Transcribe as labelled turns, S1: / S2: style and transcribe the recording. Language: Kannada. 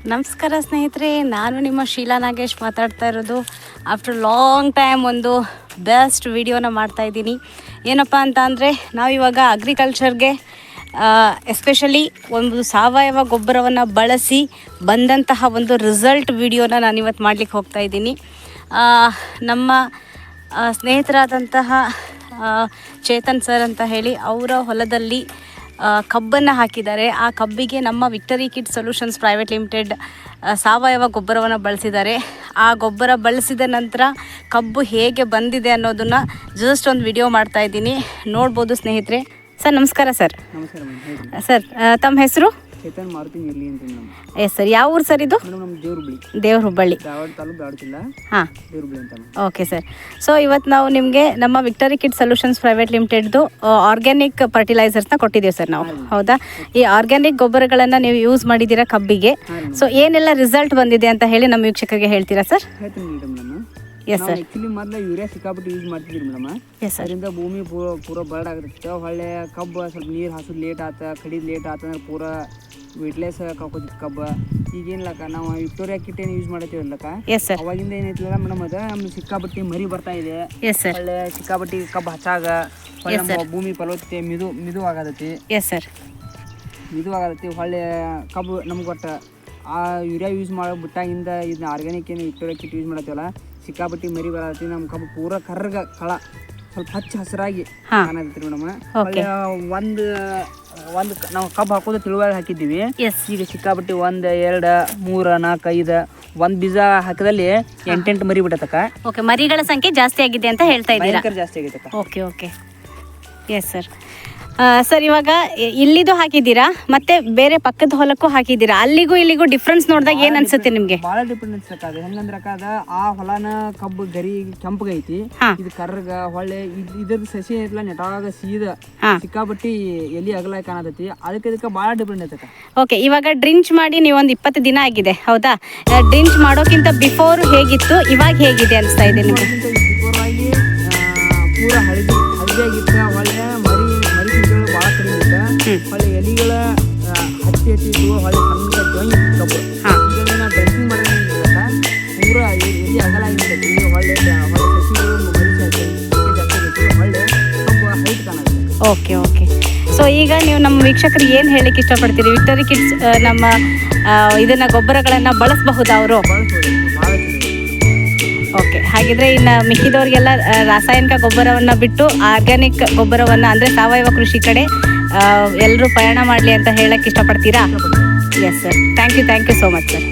S1: ನಮಸ್ಕಾರ ಸ್ನೇಹಿತರೆ, ನಾನು ನಿಮ್ಮ ಶೀಲಾ ನಾಗೇಶ್ ಮಾತಾಡ್ತಾ ಇರೋದು. ಆಫ್ಟರ್ ಲಾಂಗ್ ಟೈಮ್ ಒಂದು ಬೆಸ್ಟ್ ವಿಡಿಯೋನ ಮಾಡ್ತಾಯಿದ್ದೀನಿ. ಏನಪ್ಪ ಅಂತ ಅಂದರೆ, ನಾವಿವಾಗ ಅಗ್ರಿಕಲ್ಚರ್ಗೆ ಎಸ್ಪೆಷಲಿ ಒಂದು ಸಾವಯವ ಗೊಬ್ಬರವನ್ನು ಬಳಸಿ ಬಂದಂತಹ ಒಂದು ರಿಸಲ್ಟ್ ವಿಡಿಯೋನ ನಾನಿವತ್ತು ಮಾಡಲಿಕ್ಕೆ ಹೋಗ್ತಾಯಿದ್ದೀನಿ. ನಮ್ಮ ಸ್ನೇಹಿತರಾದಂತಹ ಚೇತನ್ ಸರ್ ಅಂತ ಹೇಳಿ ಅವರ ಹೊಲದಲ್ಲಿ ಕಬ್ಬನ್ನು ಹಾಕಿದ್ದಾರೆ. ಆ ಕಬ್ಬಿಗೆ ನಮ್ಮ victory kids solutions private limited ಸಾವಯವ ಗೊಬ್ಬರವನ್ನು ಬಳಸಿದ್ದಾರೆ. ಆ ಗೊಬ್ಬರ ಬಳಸಿದ ನಂತರ ಕಬ್ಬು ಹೇಗೆ ಬಂದಿದೆ ಅನ್ನೋದನ್ನು ಜಸ್ಟ್ ಒಂದು ವಿಡಿಯೋ ಮಾಡ್ತಾಯಿದ್ದೀನಿ, ನೋಡ್ಬೋದು ಸ್ನೇಹಿತರೆ. ಸರ್ ನಮಸ್ಕಾರ. ಸರ್
S2: ನಮಸ್ಕಾರ
S1: ಸರ್, ತಮ್ಮ ಹೆಸರು?
S2: ಚೇತನ್ ಮಾರುತಿ ನಿರ್ಲಿ ಅಂತ ನಮ್ಮ.
S1: ಎಸ್ ಸರ್, ಯಾವ ಊರು ಸರ್ ಇದು?
S2: ನಮ್ಮ
S1: ದೇವ್ರ ಹುಬ್ಬಳ್ಳಿ.
S2: ಧಾರವಾಡ ತಾಲೂಕು ಧಾರವಾಡ ಜಿಲ್ಲಾ,
S1: ಹಾಂ,
S2: ದೇವ್ರ ಹುಬ್ಬಳ್ಳಿ ಅಂತ.
S1: Okay sir. ಸೊ ಇವತ್ತು ನಾವು ನಿಮಗೆ ನಮ್ಮ ವಿಕ್ಟರಿ ಕಿಡ್ಸ್ ಸೊಲ್ಯೂಷನ್ಸ್ ಪ್ರೈವೇಟ್ ಲಿಮಿಟೆಡ್ದು ಆರ್ಗ್ಯಾನಿಕ್ ಫರ್ಟಿಲೈಸರ್ಸ್ನ ಕೊಟ್ಟಿದ್ದೀವಿ ಸರ್ ನಾವು. ಹೌದಾ? ಈ ಆರ್ಗ್ಯಾನಿಕ್ ಗೊಬ್ಬರಗಳನ್ನು ನೀವು ಯೂಸ್ ಮಾಡಿದ್ದೀರಾ ಕಬ್ಬಿಗೆ. ಸೊ ಏನೆಲ್ಲ ರಿಸಲ್ಟ್ ಬಂದಿದೆ ಅಂತ ಹೇಳಿ ನಮ್ಮ ವೀಕ್ಷಕರಿಗೆ ಹೇಳ್ತೀರಾ ಸರ್?
S2: ಹೇಳ್ತೀನಿ ಮೇಡಮ್ ನಾನು.
S1: Yes sir.
S2: ಆ್ಯಕ್ಚುಲಿ ಮೊದಲು ಯೂರಿಯಾ ಸಿಕ್ಕಾಪಟ್ಟೆ ಯೂಸ್ ಮಾಡ್ತಿದ್ರಿ ಮೇಡಮ್.
S1: Yes sir.
S2: ಅದರಿಂದ ಭೂಮಿ ಪೂರ ಬರ್ಡ್ ಆಗುತ್ತೆ. ಹೊಳ್ಳೆ ಕಬ್ಬು ಸ್ವಲ್ಪ ನೀರು ಹಾಸೋದು ಲೇಟ್ ಆತ, ಕಡಿದು ಲೇಟ್ ಆತ ಅಂದ್ರೆ ಪೂರ ವೇಟ್ಲೆಸ್ ಕಳ್ಕೊತಿತ್ತು ಕಬ್ಬು. ಈಗೇನಿಲ್ಲಕ್ಕ ನಾವು ವಿಕ್ಟೋರಿಯಾ ಕಿಟ್ ಏನು ಯೂಸ್ ಮಾಡತ್ತೀವಲ್ಲಕ್ಕ,
S1: ಎಸ್ ಸರ್,
S2: ಅವಾಗಿಂದ ಏನೈತಿಲ್ಲ ಮೇಡಮ್, ಅದು ನಮ್ಗೆ ಸಿಕ್ಕಾಪಟ್ಟಿ ಮರಿ ಬರ್ತಾ ಇದೆ.
S1: Yes sir.
S2: ಹೊಳ್ಳೆ ಸಿಕ್ಕಾಪಟ್ಟಿ ಕಬ್ಬು ಹಚ್ಚಾಗ ಭೂಮಿ ಫಲವತ್ತತೆ ಮಿದು ಆಗತೈತಿ.
S1: Yes sir.
S2: ಮಿದು ಆಗತೈತಿ. ಹೊಳ್ಳೆ ಕಬ್ಬು ನಮ್ಗೆ ಒಟ್ಟು ಆ ಯೂರಿಯಾ ಯೂಸ್ ಮಾಡೋ ಬಿಟ್ಟಾಗಿಂದ ಇದನ್ನ ಆರ್ಗ್ಯಾನಿಕ್ ಏನು ವಿಕ್ಟೋರಿಯಾ ಕಿಟ್ ಯೂಸ್ ಮಾಡತ್ತೀವಲ್ಲ, ಸಿಕ್ಕಾಪಟ್ಟಿ ಮರಿ ಬರತ್ತಿ. ನಮ್ಮ ಕಬ್ಬು ಪೂರ ಕರ್ಗ ಕಳ ಸ್ವಲ್ಪ ಹಚ್ಚ ಹಸಿರಾಗಿ ಕಾಣತೈತಿ ಮೇಡಮ್. ಒಂದು ನಾವು ಕಬ್ಬು ಹಾಕೋದು ತಿಳುವಳಿ ಹಾಕಿದ್ದೀವಿ. ಈಗ ಸಿಕ್ಕಾಪಟ್ಟಿ 1, 2, 3, 4, 5 ಒಂದು ಬೀಜ ಹಾಕಿದಲ್ಲಿ 8 ಮರಿ ಬಿಡತಕ್ಕ.
S1: ಓಕೆ, ಮರಿಗಳ ಸಂಖ್ಯೆ ಜಾಸ್ತಿ ಆಗಿದೆ ಅಂತ ಹೇಳ್ತಾ ಇದ್ದೀರಾ?
S2: ಜಾಸ್ತಿ ಆಗೈತಕ್ಕ.
S1: Okay okay, yes sir. Sir, ಇವಾಗ ಇಲ್ಲಿದು ಹಾಕಿದ್ದೀರಾ ಮತ್ತೆ ಬೇರೆ ಪಕ್ಕದ ಹೊಲಕ್ಕೂ ಹಾಕಿದ್ದೀರಾ. ಅಲ್ಲಿಗೂ ಇಲ್ಲಿಗೂ ಡಿಫ್ರೆನ್ಸ್ ನೋಡಿದಾಗ ಏನು ಅನ್ಸುತ್ತೆ ನಿಮಗೆ?
S2: ಭಾಳ ಡಿಫ್ರೆನ್ಸ್ ಅಕ್ಕ. ಅದು ಹೆಂಗಂದ್ರೆ ಅಕ್ಕ, ಆ ಹೊಲನ ಕಬ್ಬು ಗರಿ ಕೆಂಪಗೈತಿ, ಇದು ಕರ್ರಗ. ಹೊಳ್ಳೆ ಇದ್ರದ್ದು ಸಸಿ ಐತಲ್ಲ ನೆಟಾಗ ಸೀದ ಸಿಕ್ಕಾಪಟ್ಟಿ ಎಲಿ ಅಗಲ ಕಾಣತೈತಿ. ಅದಕ್ಕೆ ಭಾಳ ಡಿಫ್ರೆಂಟ್ ಐತಕ್ಕ. ಓಕೆ,
S1: ಇವಾಗ ಡ್ರಿಂಚ್ ಮಾಡಿ ನೀವು ಒಂದು 20 ದಿನ ಆಗಿದೆ, ಹೌದಾ? ಡ್ರಿಂಚ್ ಮಾಡೋಕ್ಕಿಂತ ಬಿಫೋರ್ ಹೇಗಿತ್ತು, ಇವಾಗ ಹೇಗಿದೆ ಅನಿಸ್ತಾ ಇದೆ ನಿಮಗೆ?
S2: ಬಿಫೋರ್ ಆಗಿ ಪೂರ ಹಳದಿಯಾಗಿತ್ತು. ಹೊಳ್ಳೆ ಮರಿ ಸಂಖ್ಯೆಗಳು ಭಾಳ ಕಡಿಮೆ ಇತ್ತು. ಹೊಳ್ಳೆ ಎಲಿಗಳ ಹತ್ತಿ ಹೊಳ್ಳೆ ಸಣ್ಣ ಜೊಯ್ ಕಬ್ಬು. ಇದನ್ನ ಡ್ರೆಸ್ಸಿಂಗ್ ಮಾಡೋದಿಲ್ಲ, ಪೂರ ಎಲಿ ಅಗಲ ಆಗಿರ್ತೈತಿ. ಹೊಳ್ಳೆ ಸಸಿಗಳು ಮರಿ ಜಾಸ್ತಿ ಹೊಳ್ಳೆ ಕಬ್ಬು ಹೈಟ್ ಕಾಣುತ್ತೆ.
S1: Okay okay. ಸೊ ಈಗ ನೀವು ನಮ್ಮ ವೀಕ್ಷಕರಿಗೆ ಏನು ಹೇಳಕ್ಕೆ ಇಷ್ಟಪಡ್ತೀರಿ? ವಿಕ್ಟರಿ ಕಿಡ್ಸ್ ನಮ್ಮ ಇದನ್ನು ಗೊಬ್ಬರಗಳನ್ನು ಬಳಸಬಹುದಾ ಅವರು? ಓಕೆ, ಹಾಗಿದ್ರೆ ಇನ್ನು ಮಿಕ್ಕಿದವ್ರಿಗೆಲ್ಲ ರಾಸಾಯನಿಕ ಗೊಬ್ಬರವನ್ನು ಬಿಟ್ಟು ಆರ್ಗ್ಯಾನಿಕ್ ಗೊಬ್ಬರವನ್ನು ಅಂದರೆ ಸಾವಯವ ಕೃಷಿ ಕಡೆ ಎಲ್ಲರೂ ಪಯಣ ಮಾಡಲಿ ಅಂತ ಹೇಳಕ್ಕೆ ಇಷ್ಟಪಡ್ತೀರಾ? Yes sir, thank you so much sir.